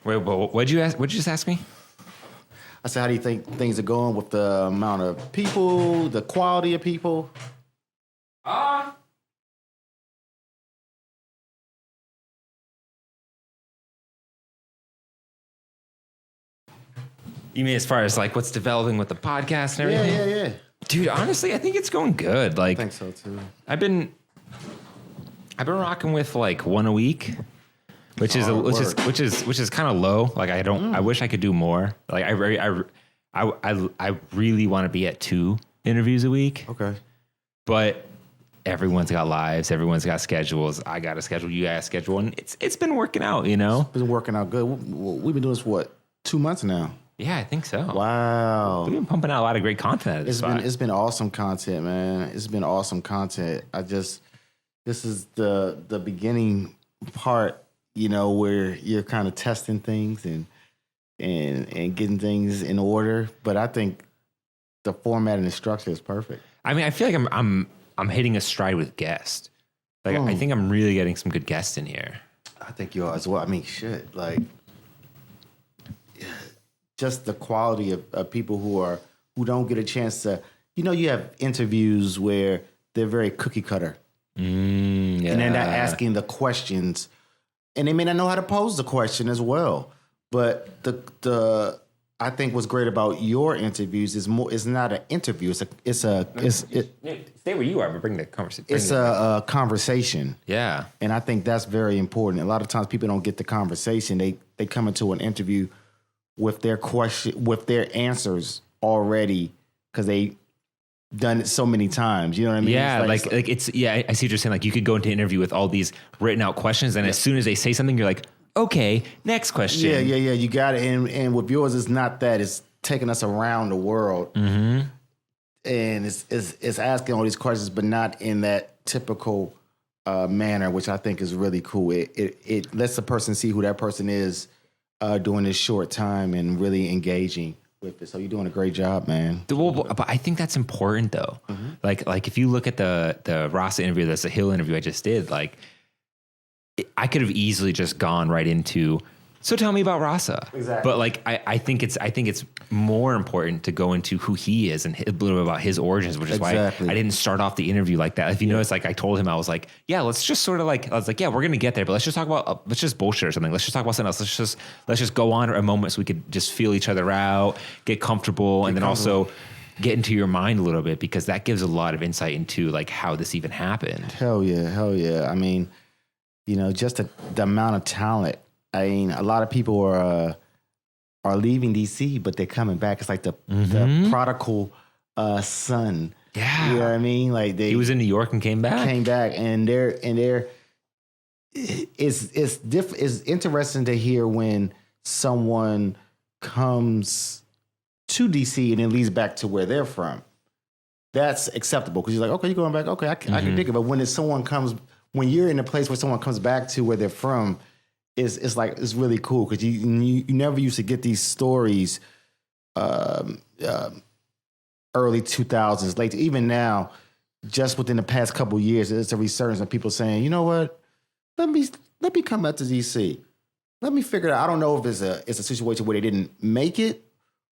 Wait, what'd you ask? What'd you just ask me? I said, how do you think things are going with the amount of people, the quality of people? You mean as far as like what's developing with the podcast and everything? Yeah. Dude, honestly, I think it's going good. Like, I think so too. I've been rocking with like one a week, which is kind of low. Like I wish I could do more. Like I really want to be at 2 interviews a week. Okay. But everyone's got lives, everyone's got schedules. I got a schedule, you got a schedule, and it's been working out, you know? It's been working out good. We've been doing this for what, 2 months now? Yeah, I think so. Wow. We've been pumping out a lot of great content at this spot. It's been awesome content, man. It's been awesome content. This is the beginning part, you know, where you're kind of testing things and getting things in order. But I think the format and the structure is perfect. I mean, I feel like I'm hitting a stride with guests. Like I think I'm really getting some good guests in here. I think you are as well. I mean, shit, like just the quality of people who don't get a chance to, you know, you have interviews where they're very cookie cutter. Yeah. And they're not asking the questions, and they may not know how to pose the question as well. But the I think what's great about your interviews is it's not an interview. Stay where you are, but bring the conversation. It's a conversation. Yeah. And I think that's very important. A lot of times people don't get the conversation. They come into an interview with their answers already because they done it so many times. You know what I mean? Yeah, I see what you're saying. Like you could go into an interview with all these written out questions, and as soon as they say something, you're like, okay, next question. Yeah. You got it. And with yours, it's not that. It's taking us around the world. Mm-hmm. And it's asking all these questions, but not in that typical manner, which I think is really cool. It lets the person see who that person is during this short time and really engaging with it. So you're doing a great job, man. Well, but I think that's important though. Mm-hmm. Like if you look at the Rasa interview, that's the Hill interview I just did, like I could have easily just gone right into, so tell me about Rasa. Exactly. But like I think it's more important to go into who he is and a little bit about his origins, which is why I didn't start off the interview like that. If you notice, like I told him, I was like, yeah, let's just sort of like, I was like, yeah, we're gonna get there, but let's just talk about let's just bullshit or something. Let's just talk about something else. Let's just go on a moment so we could just feel each other out, get comfortable, and then also get into your mind a little bit, because that gives a lot of insight into like how this even happened. Hell yeah. I mean, you know, just the amount of talent. I mean, a lot of people are leaving DC, but they're coming back. It's like the prodigal son. Yeah, you know what I mean. Like he was in New York and came back, and it's interesting to hear when someone comes to DC and then leads back to where they're from. That's acceptable because you're like, okay, you're going back. Okay, I can dig it. But when when you're in a place where someone comes back to where they're from, it's like, it's really cool because you never used to get these stories early 2000s, late, even now, just within the past couple of years, it's a resurgence of people saying, you know what, let me come back to DC. Let me figure it out. I don't know if it's a situation where they didn't make it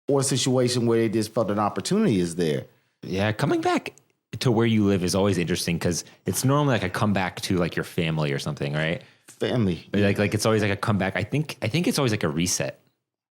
or a situation where they just felt an opportunity is there. Yeah, coming back to where you live is always interesting because it's normally like a comeback to like your family or something, right? Family. Like it's always like a comeback. I think it's always like a reset.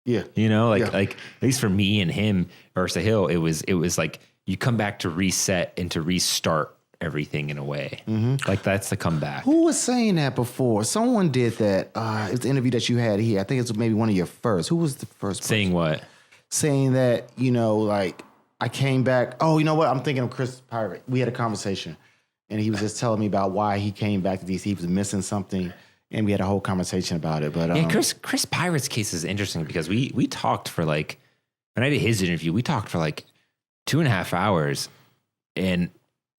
Yeah. You know, like at least for me and him or Sahil, it was like you come back to reset and to restart everything in a way. Mm-hmm. Like that's the comeback. Who was saying that before? Someone did that. It's the interview that you had here. I think it's maybe one of your first. Who was the first person? Saying what? Saying that, you know, like I came back. Oh, you know what? I'm thinking of Chris Pirate. We had a conversation and he was just telling me about why he came back to DC. He was missing something. And we had a whole conversation about it. But yeah, Chris Pirate's case is interesting because we talked for like, when I did his interview, we talked for like 2.5 hours, and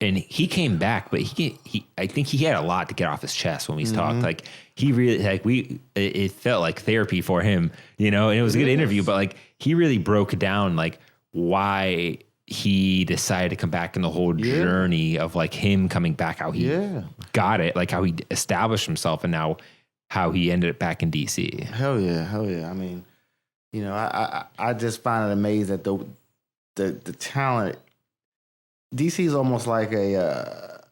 he came back, but I think he had a lot to get off his chest when we talked. Like he really it felt like therapy for him, you know. And it was a good interview, but like he really broke down like why he decided to come back in the whole journey of like him coming back, how he got it, like how he established himself and now how he ended up back in DC. Hell yeah. I mean, you know, I just find it amazing that the talent. DC is almost like a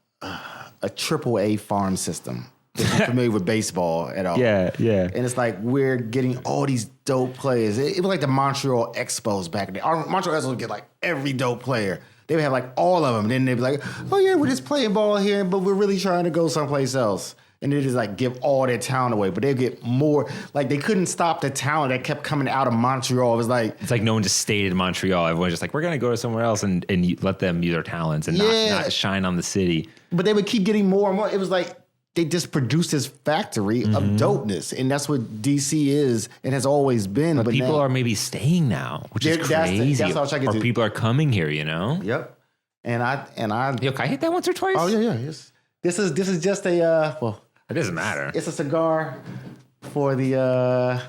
triple A farm system. If you're familiar with baseball at all. Yeah. And it's like we're getting all these dope players. It was like the Montreal Expos back in the day. Montreal Expos would get like every dope player. They would have like all of them. Then they'd be like, oh yeah, we're just playing ball here, but we're really trying to go someplace else. And they just like give all their talent away. But they get more, like they couldn't stop the talent that kept coming out of Montreal. It was like, it's like no one just stayed in Montreal. Everyone's just like, we're going to go to somewhere else and let them use their talents and not shine on the city. But they would keep getting more and more. It was like, they just produced this factory of dopeness, and that's what DC is and has always been. But people are maybe staying now, which is crazy. That's what I was trying to get to. People are coming here, you know. Yep. And I. Yo, can I hit that once or twice? Oh yeah. Yes. This is just a well. It doesn't matter. It's a cigar for the.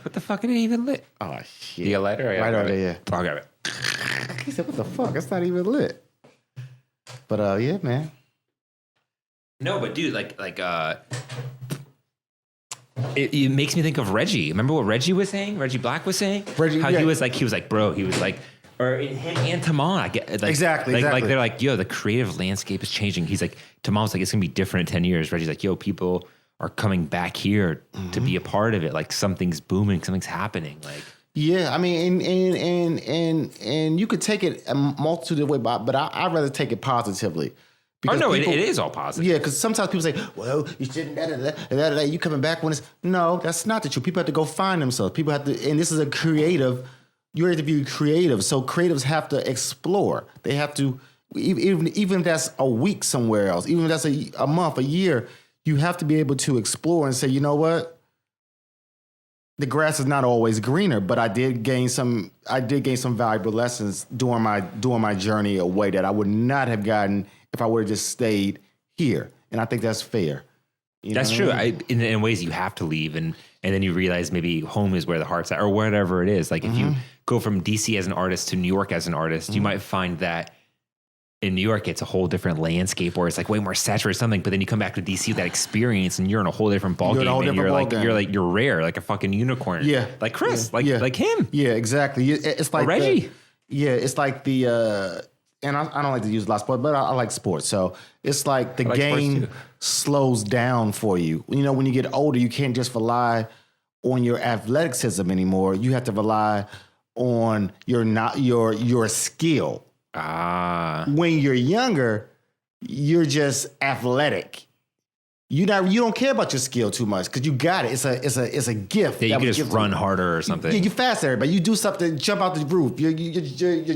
What the fuck? It ain't even lit. Oh shit. The lighter, right over there. Yeah. I'll grab it. He said, "What the fuck? It's not even lit." But yeah, man. No, but dude, it makes me think of Reggie. Remember what Reggie was saying? Reggie Black was saying? Reggie, how he was like, bro, or him and Tamon. I get like, exactly. Like they're like, yo, the creative landscape is changing. He's like, Tamon's like, it's gonna be different in 10 years. Reggie's like, yo, people are coming back here to be a part of it. Like something's booming, something's happening. Like, yeah, I mean, and you could take it a multitude of ways, but I'd rather take it positively. Because it is all positive. Yeah, because sometimes people say, well, you shouldn't, you coming back when it's... No, that's not the truth. People have to go find themselves. People have to... And this is a creative... You're to be creative. So creatives have to explore. They have to... Even if that's a week somewhere else, even if that's a month, a year, you have to be able to explore and say, you know what? The grass is not always greener, but I did gain some valuable lessons during my journey away that I would not have gotten if I would have just stayed here. And I think that's fair. That's true. In ways you have to leave and then you realize maybe home is where the heart's at or whatever it is. Like if you go from DC as an artist to New York as an artist, you might find that in New York, it's a whole different landscape where it's like way more saturated or something. But then you come back to DC with that experience and you're in a whole different ballgame. And you're rare, like a fucking unicorn. Yeah. Like Chris, like him. Yeah, exactly. It's like Reggie. It's like the... And I don't like to use a lot of sports, but I like sports. So it's like the game slows down for you. You know, when you get older, you can't just rely on your athleticism anymore. You have to rely on your skill. When you're younger, you're just athletic. You don't care about your skill too much because you got it. It's a gift. Yeah, you can just run harder or something. You faster, but you do something, jump out the roof. Your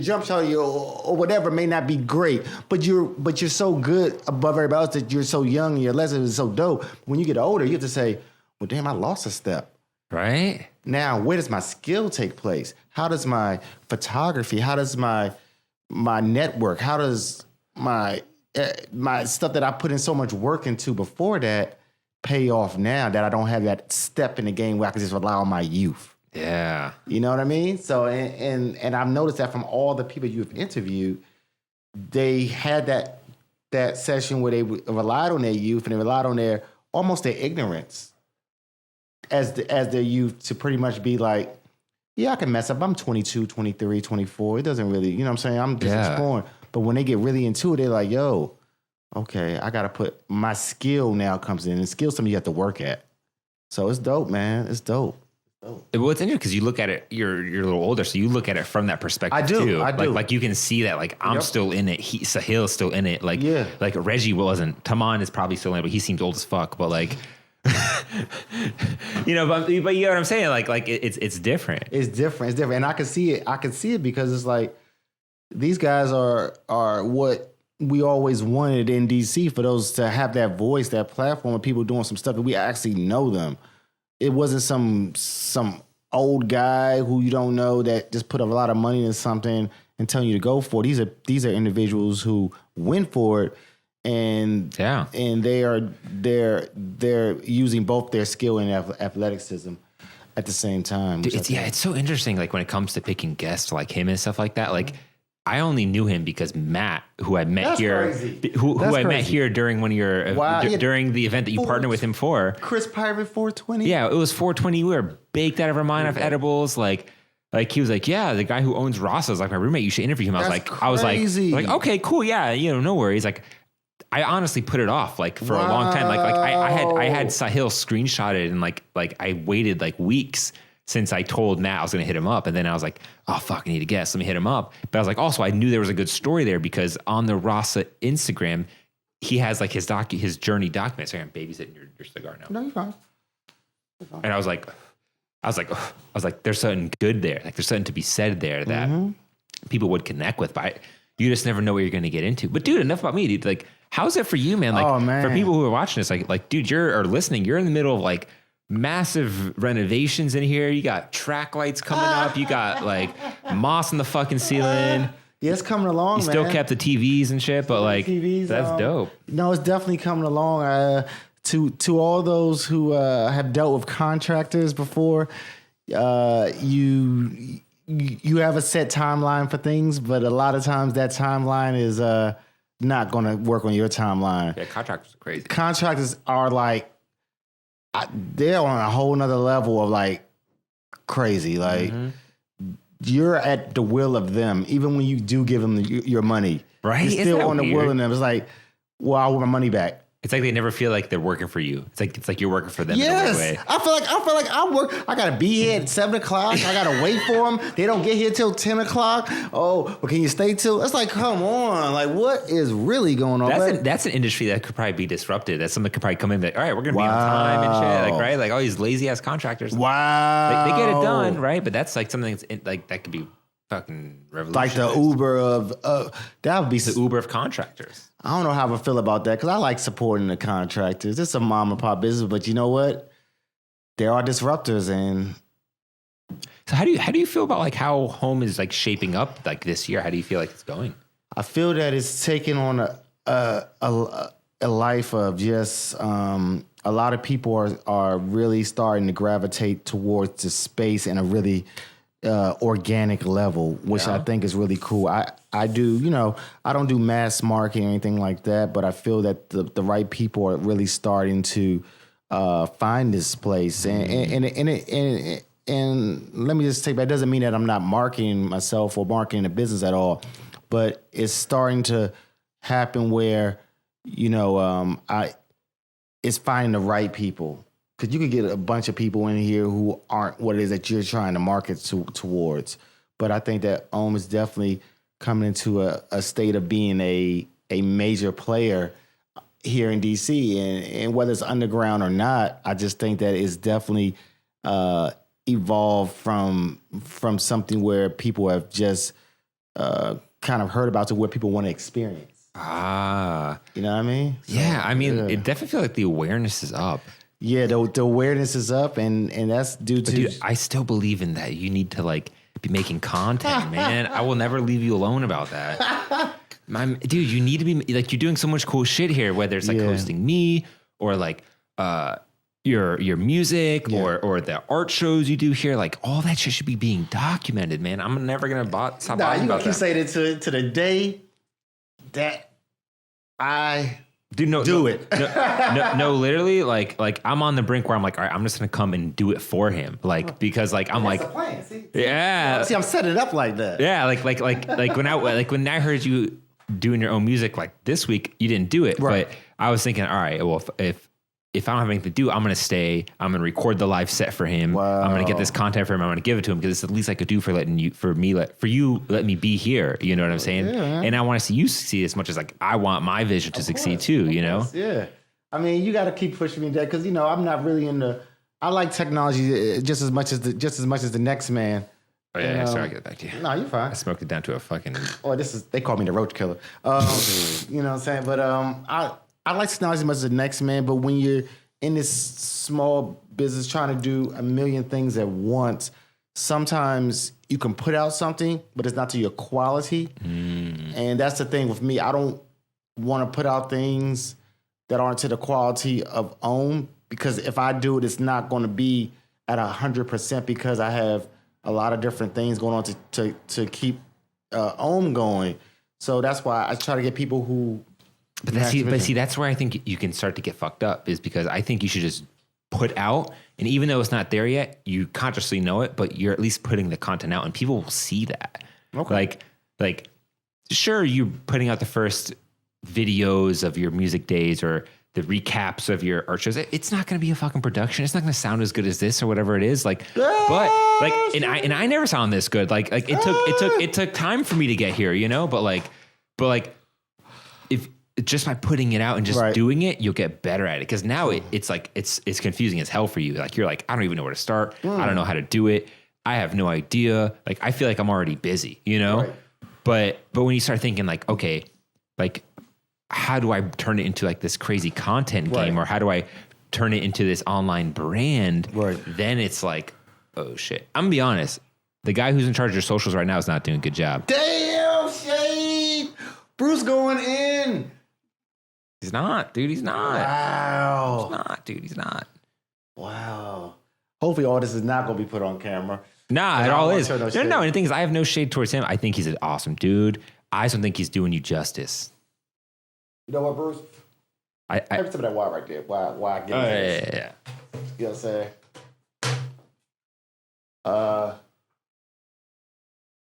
jump shot or whatever may not be great, but you're so good above everybody else that you're so young and your lesson is so dope. When you get older, you have to say, well, damn, I lost a step. Right? Now, where does my skill take place? How does my photography, how does my network, how does my stuff that I put in so much work into before that pay off now that I don't have that step in the game where I can just rely on my youth? Yeah. You know what I mean? So, and I've noticed that from all the people you've interviewed, they had that session where they relied on their youth and they relied on almost their ignorance as their youth to pretty much be like, yeah, I can mess up. I'm 22, 23, 24. It doesn't really, you know what I'm saying? I'm just exploring. But when they get really into it, they're like, yo, okay, I got to put my skill now comes in. And skill is something you have to work at. So it's dope, man. It's dope. Well, it's interesting because you look at it, you're a little older, so you look at it from that perspective. I do. Too. I do. Like you can see that, like, I'm still in it. Sahil's still in it. Like, like Reggie wasn't. Tamon is probably still in it, but he seems old as fuck. But like, you know, but you know what I'm saying? Like it's different. It's different. And I can see it. I can see it because it's like, these guys are what we always wanted in DC, for those to have that voice, that platform of people doing some stuff that we actually know them. It wasn't some old guy who you don't know that just put a lot of money into something and telling you to go for it. These are individuals who went for it, and they're using both their skill and athleticism at the same time. Dude, it's so interesting. Like when it comes to picking guests like him and stuff like that, like I only knew him because Matt, who I met who I met here during one of your during the event that you partnered with him for. Chris Pirate 420. Yeah, it was 420. We were baked out of our mind off edibles. Like he was like, yeah, the guy who owns Rasa is like my roommate. You should interview him. I was like, okay, cool, yeah, no worries. Like, I honestly put it off like for a long time. Like I had Sahil screenshotted and like I waited like weeks since I told Matt I was going to hit him up. And then I was like, oh, fuck, I need a guest. Let me hit him up. But I was like, also, I knew there was a good story there because on the Rasa Instagram, he has like his journey document. Sorry, I'm babysitting your cigar now. No, you're fine. And I was like, there's something good there. Like there's something to be said there that people would connect with. But you just never know what you're going to get into. But dude, enough about me, dude. Like, how's it for you, man? Like, for people who are watching this, like, dude, or listening, you're in the middle of like massive renovations in here. You got track lights coming up. You got like moss in the fucking ceiling. Yeah, it's coming along, man. You still kept the TVs and shit, but like, TVs, that's dope. No, it's definitely coming along. To all those who have dealt with contractors before, you have a set timeline for things, but a lot of times that timeline is not going to work on your timeline. Yeah, contractors are crazy. Contractors are like, they're on a whole nother level of like crazy. Like you're at the will of them. Even when you do give them your money, right? You're still on the will of them. It's like, well, I want my money back. It's like they never feel like they're working for you. It's like you're working for them. Yes, in a way. I feel like I work. I gotta be here at 7 o'clock. I gotta wait for them. They don't get here till 10 o'clock. Oh, well, can you stay till? It's like, come on, like what is really going on? That's an industry that could probably be disrupted. That someone could probably come in and be like, all right, we're gonna be on time and shit. Like right, like all these lazy ass contractors. Wow, they get it done, right? But that's like something that's like that could be fucking revolutionary. Like the Uber of that would be the Uber of contractors. I don't know how I feel about that because I like supporting the contractors. It's a mom and pop business, but you know what? There are disruptors, and so how do you feel about like how Home is like shaping up like this year? How do you feel like it's going? I feel that it's taking on a life of just a lot of people are really starting to gravitate towards the space in a really organic level, which I think is really cool. I do, I don't do mass marketing or anything like that, but I feel that the right people are really starting to find this place. And let me just take that doesn't mean that I'm not marketing myself or marketing the business at all, but it's starting to happen where, it's finding the right people. Because you could get a bunch of people in here who aren't what it is that you're trying to market towards. But I think that Homme is definitely coming into a state of being a major player here in DC. And whether it's underground or not, I just think that it's definitely evolved from something where people have just kind of heard about to where people want to experience. You know what I mean? Yeah, I mean, it definitely feels like the awareness is up. Yeah, the awareness is up, and that's due to. Dude, I still believe in that. You need to like be making content, man. I will never leave you alone about that. Dude, you need to be like you're doing so much cool shit here. Whether it's like hosting me or like your music or the art shows you do here, like all that shit should be being documented, man. I'm never gonna stop. Nah, you gonna keep saying it to the day that I. Dude, do it. No, literally, like I'm on the brink where I'm like, all right, I'm just gonna come and do it for him, like because like I'm like, see, I'm setting it up like that. Yeah, like when I heard you doing your own music like this week, you didn't do it, right. But I was thinking, all right, well if I don't have anything to do, I'm gonna stay. I'm gonna record the live set for him. Wow. I'm gonna get this content for him. I'm gonna give it to him because it's the least I could do for let me be here. You know what I'm saying? Yeah. And I want to see you succeed as much as like I want my vision to succeed too. You know? Yeah. I mean, you got to keep pushing me there because I'm not really into. I like technology just as much as the next man. Oh yeah, and, sorry, I get back to you. No, you're fine. I smoked it down to a fucking. Oh, they call me the roach killer. You know what I'm saying? But I like technology as much as the next man, but when you're in this small business trying to do a million things at once, sometimes you can put out something, but it's not to your quality. And that's the thing with me. I don't want to put out things that aren't to the quality of Homme, because if I do it, it's not going to be at 100% because I have a lot of different things going on to keep ohm going. So that's why I try to get people who. But see, that's where I think you can start to get fucked up, is because I think you should just put out, and even though it's not there yet, you consciously know it, but you're at least putting the content out, and people will see that. Okay. Like, sure, you're putting out the first videos of your music days or the recaps of your art shows. It's not going to be a fucking production. It's not going to sound as good as this or whatever it is. Like, but like, and I never sound this good. Like it took time for me to get here, you know. But like, if just by putting it out and just doing it, you'll get better at it. Because now it's like it's confusing as hell for you. Like you're like, I don't even know where to start. I don't know how to do it. I have no idea. Like I feel like I'm already busy, you know. Right. But when you start thinking like, okay, like, how do I turn it into like this crazy content game, or how do I turn it into this online brand? Right. Then it's like, oh shit. I'm gonna be honest. The guy who's in charge of your socials right now is not doing a good job. Damn, shade. Bruce going in. He's not, dude. He's not. Wow. He's not, dude. He's not. Wow. Hopefully all this is not going to be put on camera. Nah, it all is. No, and the thing is, I have no shade towards him. I think he's an awesome dude. I just don't think he's doing you justice. You know what, Bruce? I some of that why right there. Why I get this. Yeah. You know what I'm saying?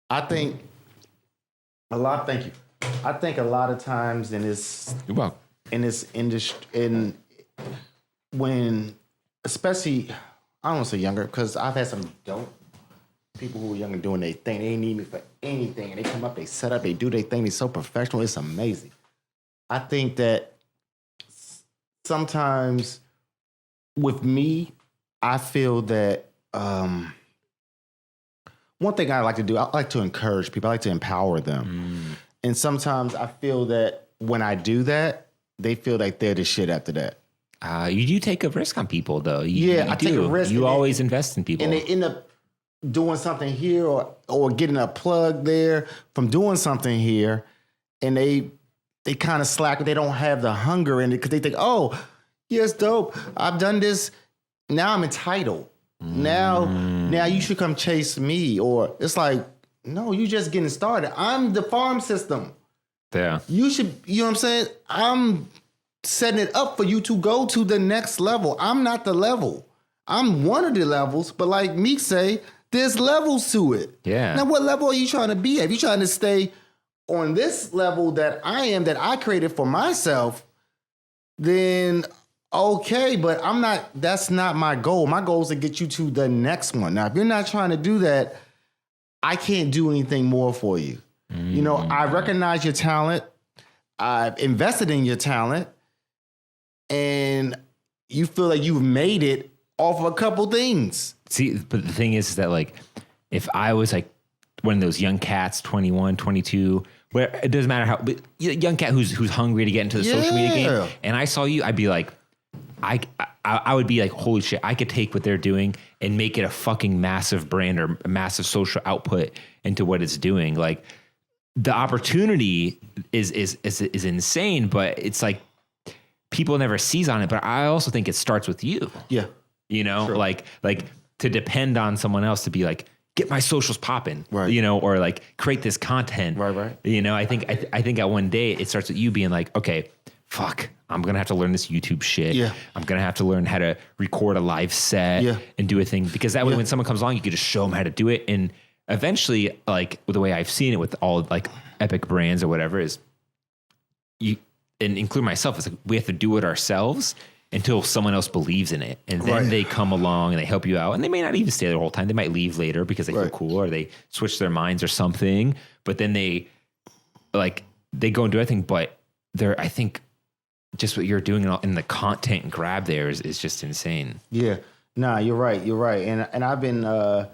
I think thank you. I think a lot of times in this industry, when especially, I don't want to say younger, because I've had some dope people who were younger doing their thing. They ain't need me for anything, and they come up, they set up, they do their thing. They're so professional. It's amazing. I think that sometimes with me, I feel that one thing I like to do, I like to encourage people. I like to empower them. And sometimes I feel that when I do that, they feel like they're the shit after that. You do take a risk on people, though. I take a risk. You always invest in people. And they end up doing something here or getting a plug there from doing something here. And they kind of slack. They don't have the hunger in it because they think, oh, yeah, it's dope. I've done this. Now I'm entitled. Now you should come chase me. Or it's like, no, you just getting started. I'm the farm system. Yeah. You should, you know what I'm saying? I'm setting it up for you to go to the next level. I'm not the level. I'm one of the levels, but like Meek say, there's levels to it. Yeah. Now, what level are you trying to be at? If you're trying to stay on this level that I am, that I created for myself, then okay, but I'm not, that's not my goal. My goal is to get you to the next one. Now, if you're not trying to do that, I can't do anything more for you. You know, I recognize your talent. I've invested in your talent. And you feel like you've made it off of a couple things. See, but the thing is that, like, if I was like one of those young cats, 21, 22, where it doesn't matter how, but young cat who's hungry to get into the social media game, and I saw you, I'd be like, I would be like, holy shit, I could take what they're doing and make it a fucking massive brand or a massive social output into what it's doing. Like, the opportunity is insane, but it's like people never seize on it. But I also think it starts with you. Yeah. You know, sure. like to depend on someone else to be like, get my socials popping, right? You know, or like create this content, right? You know, I think at one day it starts with you being like, okay, fuck, I'm gonna have to learn this YouTube shit. Yeah, I'm gonna have to learn how to record a live set and do a thing, because that way when someone comes along, you can just show them how to do it. And eventually, like the way I've seen it with all like epic brands or whatever is, you and include myself, it's like we have to do it ourselves until someone else believes in it. And then they come along and they help you out. And they may not even stay the whole time. They might leave later because they feel cool or they switch their minds or something. But then they go and do everything. But I think just what you're doing in the content grab there is just insane. Yeah. Nah, you're right. And I've been,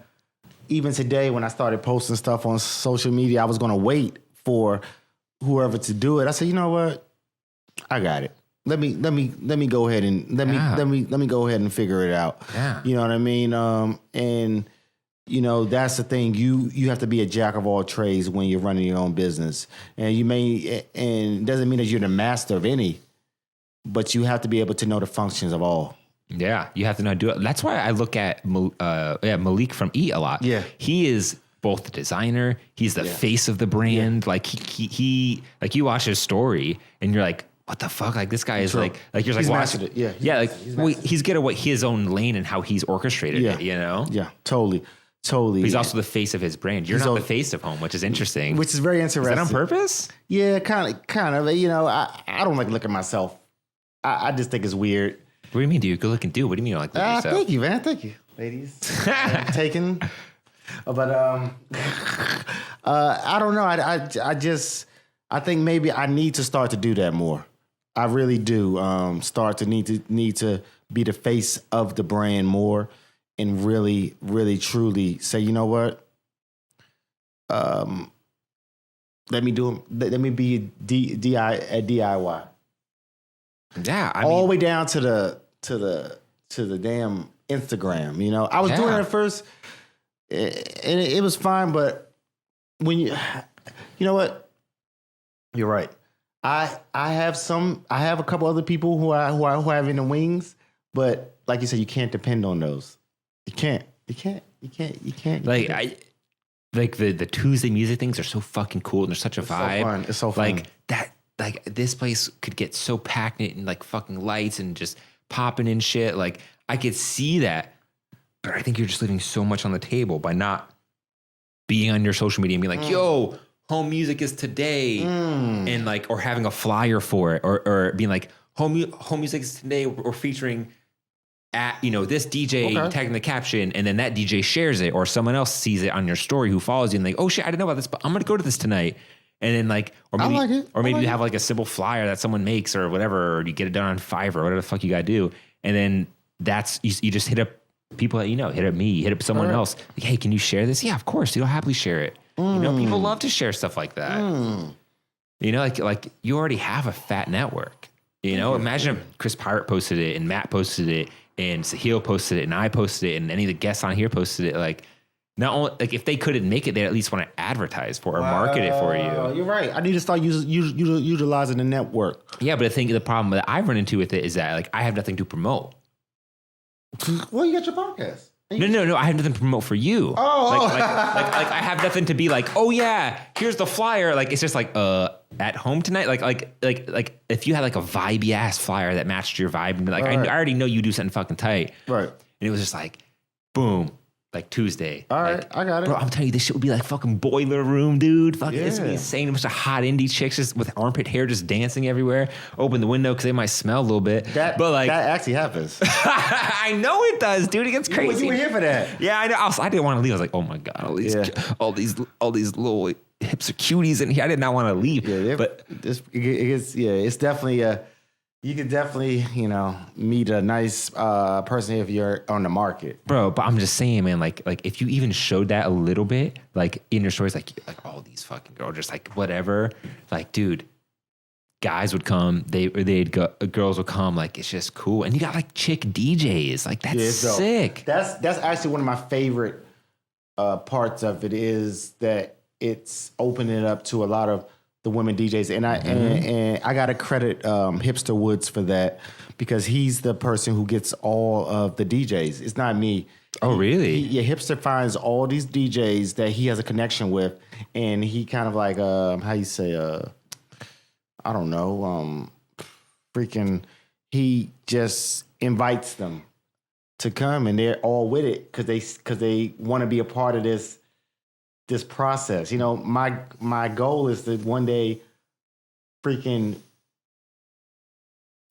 even today when I started posting stuff on social media, I was going to wait for whoever to do it. I said, you know what? I got it. Let me go ahead and let me go ahead and figure it out. Yeah. You know what I mean? And you know, that's the thing. You have to be a jack of all trades when you're running your own business. And it doesn't mean that you're the master of any, but you have to be able to know the functions of all. Yeah, you have to know how to do it. That's why I look at Malik from E! a lot. Yeah. He is both the designer, he's the face of the brand. Like he like you watch his story and you're like, what the fuck? Like this guy is like you're like watching it. Yeah. Like he's getting his own lane and how he's orchestrated it, you know? Yeah, totally. But he's also the face of his brand. You're not the face of Home, which is interesting. Which is very interesting. Is that on purpose? Yeah, kind of. You know, I don't like looking at myself. I just think it's weird. What do you mean, dude? Good looking dude. What do you mean you don't like looking at yourself? Thank you, man. Thank you, ladies. Taken. But I don't know. I think maybe I need to start to do that more. I really do. Start to need to be the face of the brand more, and really, really, truly say, you know what? Let me be a DIY. Yeah, I mean, all the way down to the damn Instagram. You know, I was doing it at first, and it was fine. But when you know what, you're right. I have a couple other people who have in the wings, but like you said, you can't depend on those. You can't. Like the Tuesday music things are so fucking cool and they're such a vibe. It's so fun. Like that. Like this place could get so packed and like fucking lights and just popping in shit. Like I could see that, but I think you're just leaving so much on the table by not being on your social media and being like, yo, home music is today. And like, or having a flyer for it or being like home music is today or featuring at, you know, this DJ tagging the caption and then that DJ shares it or someone else sees it on your story who follows you and like, oh shit, I didn't know about this, but I'm going to go to this tonight. And then like, or maybe, I like it. Or maybe you have like a simple flyer that someone makes or whatever, or you get it done on Fiverr or whatever the fuck you gotta do. And then that's, you just hit up people that you know, hit up me, hit up someone else. Like, hey, can you share this? Yeah, of course. You'll happily share it. You know, people love to share stuff like that. You know, like you already have a fat network. You know, imagine if Chris Pirate posted it and Matt posted it and Sahil posted it and I posted it and any of the guests on here posted it. Like, not only like if they couldn't make it, they at least want to advertise for or market it for you. You're right. I need to start utilizing the network. Yeah, but I think the problem that I've run into with it is that like I have nothing to promote. Well, you got your podcast. No. I have nothing to promote for you. Like I have nothing to be like, oh yeah, here's the flyer. Like it's just like at home tonight. Like if you had like a vibey ass flyer that matched your vibe, and like I already know you do something fucking tight. Right. And it was just like, boom. Like Tuesday. All right, I got it. Bro, I'm telling you, this shit would be like fucking Boiler Room, dude. Fucking, it's gonna be insane. A bunch of hot indie chicks just with armpit hair just dancing everywhere. Open the window because they might smell a little bit. That actually happens. I know it does, dude. It gets crazy. You were here for that. Yeah, I know. I didn't want to leave. I was like, oh my God, all these little hipster cuties in here. I did not want to leave. Yeah, but it's definitely you could definitely, you know, meet a nice person if you're on the market. Bro, but I'm just saying, man, like if you even showed that a little bit, like in your stories, like all these fucking girls, just like whatever, like, dude, guys would come, they'd go, girls would come, like it's just cool. And you got like chick DJs, like that's sick. That's actually one of my favorite parts of it is that it's opening it up to a lot of the women DJs, and I got to credit Hipster Woods for that because he's the person who gets all of the DJs. It's not me. Oh, really? Hipster finds all these DJs that he has a connection with, and he kind of like how you say I don't know, freaking. He just invites them to come, and they're all with it because they want to be a part of this process. You know, my goal is to one day freaking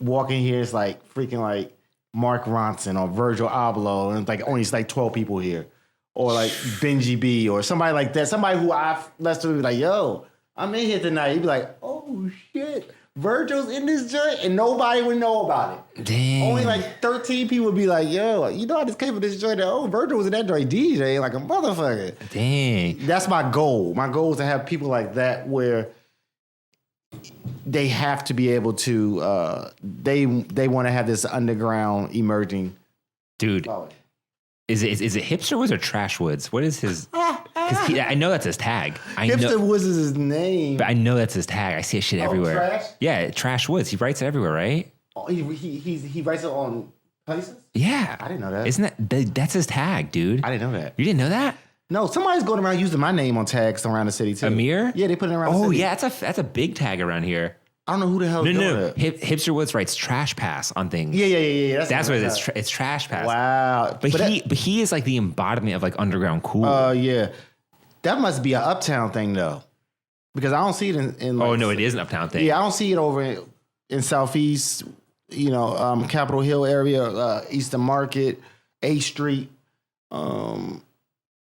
walk in here. It's like freaking like Mark Ronson or Virgil Abloh, and like only it's like 12 people here, or like Benji B or somebody like that. Somebody who I've let's be like, yo, I'm in here tonight. He'd be like, oh shit, Virgil's in this joint, and nobody would know about it. Damn. Only like 13 people would be like, yo, you know, I just came for this joint. Oh, Virgil was in that joint DJ like a motherfucker. Dang. That's my goal. My goal is to have people like that where they have to be able to, they want to have this underground emerging. Dude, is it Hipster Woods or Trash Woods? What is his? I know that's his tag. Hipster Woods is his name. But I know that's his tag. I see his shit everywhere. Trash? Yeah, Trash Woods. He writes it everywhere, right? Oh, he writes it on places? Yeah. I didn't know that. Isn't that's his tag, dude? I didn't know that. You didn't know that? No, somebody's going around using my name on tags around the city too. Amir? Yeah, they put it around the city. Oh, yeah, that's a big tag around here. I don't know who the hell is doing that. Hipster Woods writes trash pass on things. Yeah. That's what it is. It's trash pass. Wow. But he is like the embodiment of like underground cool. Yeah. That must be an uptown thing though. Because I don't see it in like, oh, no, it is an uptown thing. Yeah, I don't see it over in Southeast, Capitol Hill area, Eastern Market, 8th Street. No,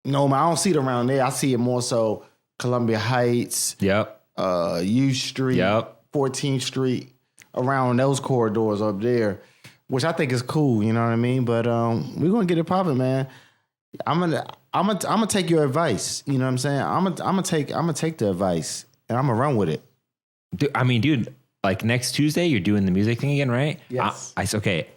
man, I don't see it around there. I see it more so Columbia Heights. Yep. U Street. Yep. 14th Street, around those corridors up there, which I think is cool. You know what I mean? But we're gonna get it popping, man. I'm gonna take your advice. You know what I'm saying? I'm gonna take the advice and I'm gonna run with it. Dude, like next Tuesday, you're doing the music thing again, right? Yes. It's okay.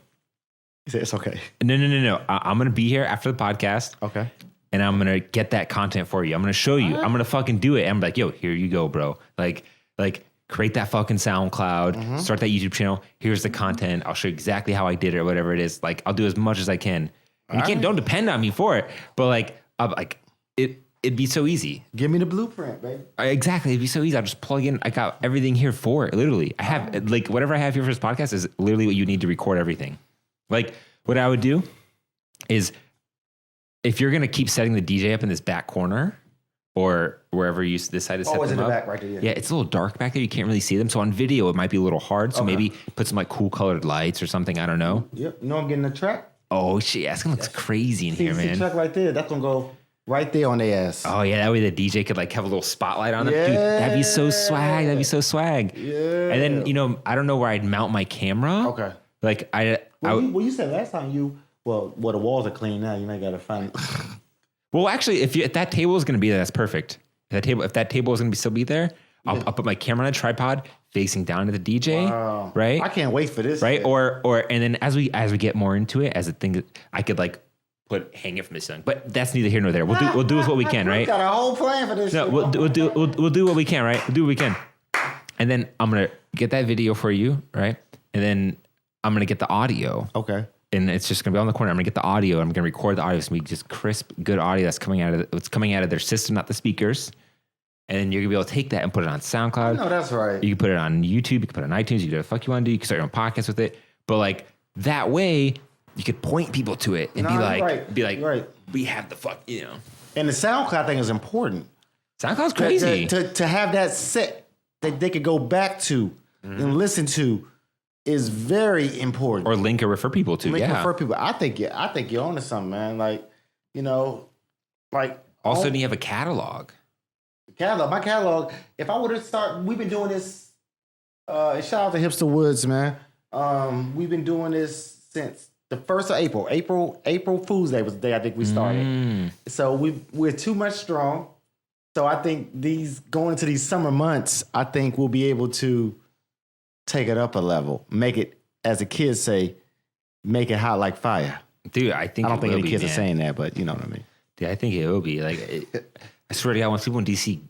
It's okay. No. I'm gonna be here after the podcast. Okay. And I'm gonna get that content for you. I'm gonna show you. I'm gonna fucking do it. And I'm like, yo, here you go, bro. Like. Create that fucking SoundCloud, start that YouTube channel. Here's the content. I'll show you exactly how I did it or whatever it is. Like, I'll do as much as I can. And don't depend on me for it. But it'd be so easy. Give me the blueprint, baby. Exactly. It'd be so easy. I'll just plug in. I got everything here for it. Literally. I have like whatever I have here for this podcast is literally what you need to record everything. Like what I would do is if you're going to keep setting the DJ up in this back corner, or wherever you decide to set them up. Oh, it's in the back right there. Yeah, it's a little dark back there. You can't really see them. So on video, it might be a little hard. So maybe put some like cool colored lights or something. I don't know. Yep. You know I'm getting the track? Oh, shit. That's going to look crazy in here, man. See the track right there? That's going to go right there on their ass. Oh, yeah. That way the DJ could like have a little spotlight on them. Dude, that'd be so swag. Yeah. And then, I don't know where I'd mount my camera. Okay. Like you said last time the walls are clean now. You might got to find Well, actually, if that table is going to be there, that's perfect. If that table is going to still be there, I'll put my camera on a tripod facing down to the DJ. Wow. Right? I can't wait for this. Right? Shit. Or and then as we get more into it, as a thing, I could like hang it from the ceiling. But that's neither here nor there. We'll do what we can, right? We got a whole plan for this. No, shit. we'll do what we can, right? We'll do what we can. And then I'm gonna get that video for you, right? And then I'm gonna get the audio. Okay. And it's just gonna be on the corner. I'm gonna get the audio. I'm gonna record the audio. It's gonna be just crisp, good audio that's coming out of their system, not the speakers. And then you're gonna be able to take that and put it on SoundCloud. No, that's right. You can put it on YouTube. You can put it on iTunes. You can do whatever the fuck you want to do. You can start your own podcast with it. But like that way, you could point people to it and be like, we have the fuck, And the SoundCloud thing is important. SoundCloud's crazy. To have that set that they could go back to and listen to is very important. Or link or refer people to. Refer people. I think you're onto something, man. Also, you have a catalog. My catalog. If I would have started, we've been doing this. Shout out to Hipster Woods, man. We've been doing this since the 1st of April. April Fool's Day was the day I think we started. So we're 2 months strong. So I think going into these summer months, I think we'll be able to take it up a level, make it, as the kids say, make it hot like fire. Dude, I don't think any kids are saying that, but you know what I mean. Dude, I think it will be I swear to God, when people in DC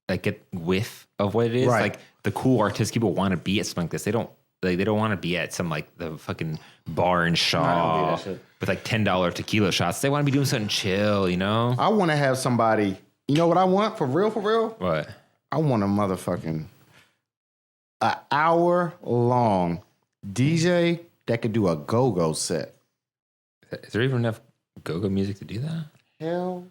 like get whiff of what it is, like the cool artists, people want to be at something like this. They don't want to be at some like the fucking bar in Shaw with like $10 tequila shots. They want to be doing something chill, I want to have somebody. You know what I want for real? What? I want a motherfucking an hour-long DJ that could do a go-go set. Is there even enough go-go music to do that? Hell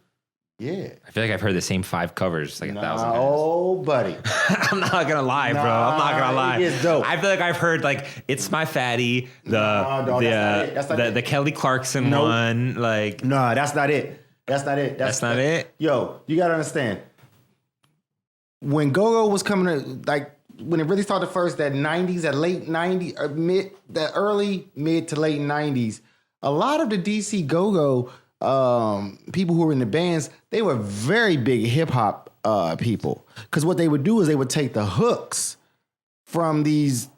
yeah. I feel like I've heard the same 5 covers like 1,000 times. Oh, buddy. I'm not going to lie, bro. I'm not going to lie. It's dope. I feel like I've heard like It's My Fatty, the Kelly Clarkson one. Like, no, that's not it. That's not it. Yo, you got to understand. When go-go was coming, when it really started first, that 90s, that late 90s, that early, mid to late 90s, a lot of the DC go-go people who were in the bands, they were very big hip-hop people. Because what they would do is they would take the hooks from these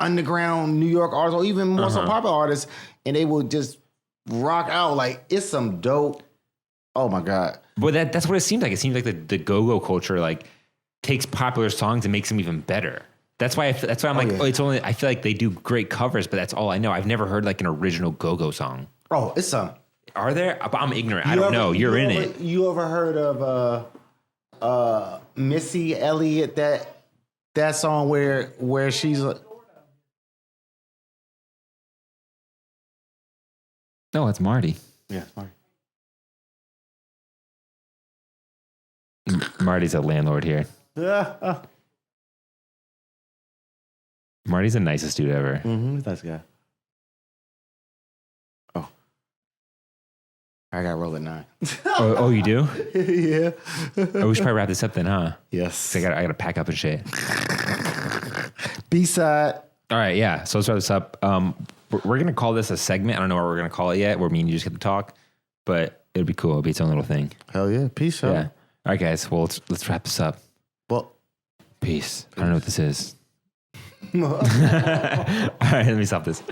underground New York artists or even more so popular artists, and they would just rock out like it's some dope. Oh, my God. But that's what it seems like. It seems like the go-go culture, like, takes popular songs and makes them even better. That's why I'm it's only, I feel like they do great covers, but that's all I know. I've never heard like an original go-go song. Oh, it's some. Are there? I'm ignorant. I don't know. You're in it. You ever heard of Missy Elliott? That song where she's No, it's Marty. Yeah, it's Marty. Marty's a landlord here. Marty's the nicest dude ever. Mm-hmm, nice guy. Oh, I got to roll at 9. Oh, you do? Yeah. Oh, we should probably wrap this up then, huh? Yes. I got to pack up and shit. B-side. All right, yeah. So let's wrap this up. We're gonna call this a segment. I don't know what we're gonna call it yet. Where me and you just get to talk, but it'll be cool. It'll be its own little thing. Hell yeah. Peace out. Yeah. All right, guys. Well, let's wrap this up. Well, peace. I don't know what this is. All right, let me stop this.